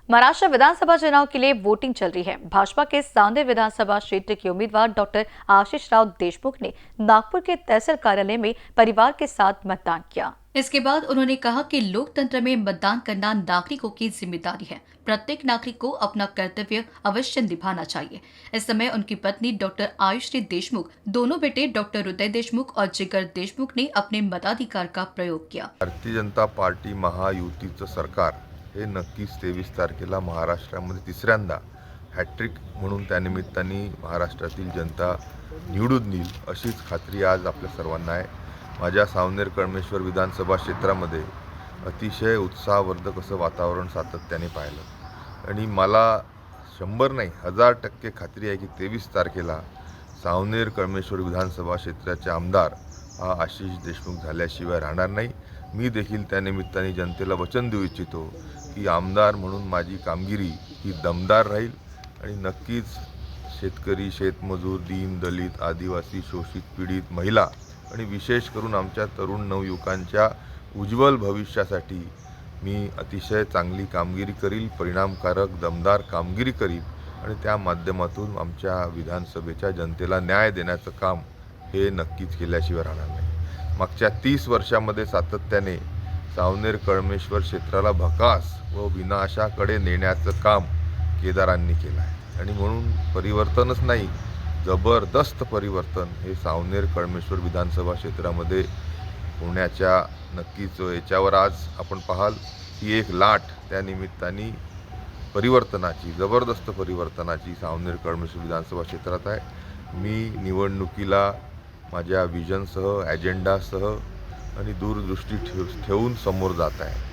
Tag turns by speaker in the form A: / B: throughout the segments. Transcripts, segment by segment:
A: महाराष्ट्र विधानसभा चुनाव के लिए वोटिंग चल रही है। भाजपा के सांवेर विधानसभा क्षेत्र के उम्मीदवार डॉक्टर आशीष राव देशमुख ने नागपुर के तहसील कार्यालय में परिवार के साथ मतदान किया। इसके बाद उन्होंने कहा कि लोकतंत्र में मतदान करना नागरिकों की जिम्मेदारी है। प्रत्येक नागरिक को अपना कर्तव्य अवश्य निभाना चाहिए। इस समय उनकी पत्नी डॉक्टर आयुश्री देशमुख, दोनों बेटे डॉक्टर हृदय देशमुख और जिगर देशमुख ने अपने मताधिकार का प्रयोग किया।
B: भारतीय जनता पार्टी महायुतीचं सरकार हे नक्कीच 23 तारखेला महाराष्ट्रामध्ये तिसऱ्यांदा हॅट्रिक म्हणून त्यानिमित्ताने महाराष्ट्रातील जनता निवडून येईल अशीच खात्री आज आपल्या सर्वांना आहे। माझ्या सांवेर कळमेश्वर विधानसभा क्षेत्रामध्ये अतिशय उत्साहवर्धक असं वातावरण सातत्याने पाहिलं आणि मला 100 नाही 1000% खात्री आहे की 23 तारखेला सांवेर कळमेश्वर विधानसभा क्षेत्राचे आमदार हा आशिष देशमुख झाल्याशिवाय राहणार नाही। मी देखील त्या निमित्ताने जनतेला वचन देऊ इच्छितो की आमदार म्हणून माझी कामगिरी ही दमदार राहील आणि नक्कीच शेतकरी, शेतमजूर, दीन, दलित, आदिवासी, शोषित, पीडित, महिला आणि विशेष करून आमच्या तरुण नवयुवकांच्या उज्ज्वल भविष्यासाठी मी अतिशय चांगली कामगिरी करील, परिणामकारक दमदार कामगिरी करील आणि त्या माध्यमातून आमच्या विधानसभेच्या जनतेला न्याय देण्याचं काम हे नक्कीच केल्याशिवाय राहणार नाही। मागच्या 30 वर्षामध्ये सातत्याने सांवेर कळमेश्वर क्षेत्राला भकास व विनाशाकडे नेण्याचं काम केदारांनी केलं आहे आणि म्हणून परिवर्तनच नाही, जबरदस्त परिवर्तन हे सांवेर कळमेश्वर विधानसभा क्षेत्रामध्ये होण्याच्या नक्कीच याच्यावर आज आपण पाहाल की एक लाट त्या निमित्ताने परिवर्तनाची, जबरदस्त परिवर्तनाची सांवेर कळमेश्वर विधानसभा क्षेत्रात आहे। मी निवडणुकीला माझ्या विजनसह, ॲजेंडासह आणि दूरदृष्टी ठेवून समोर जात आहे।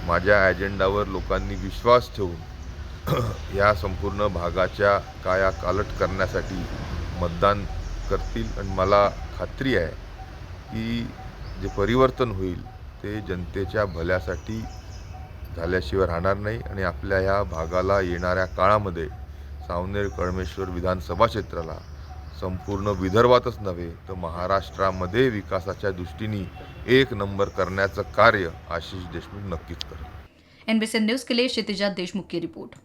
B: माझ्या ॲजेंडावर लोकांनी विश्वास ठेवून या संपूर्ण भागाच्या कायापालट करण्यासाठी मतदान करतील आणि मला खात्री आहे की जे परिवर्तन होईल ते जनतेच्या भल्यासाठी झाल्याशिवाय राहणार नाही आणि आपल्या ह्या भागाला येणाऱ्या काळामध्ये सांवेर कळमेश्वर विधानसभा क्षेत्राला संपूर्ण विदर्भातच नव्हे तर महाराष्ट्रामध्ये विकासाच्या दृष्टीने एक नंबर करण्याचं कार्य आशिष देशमुख नक्कीच करेल।
A: एनबीसी न्यूज के लिए क्षितिजा देशमुख की रिपोर्ट।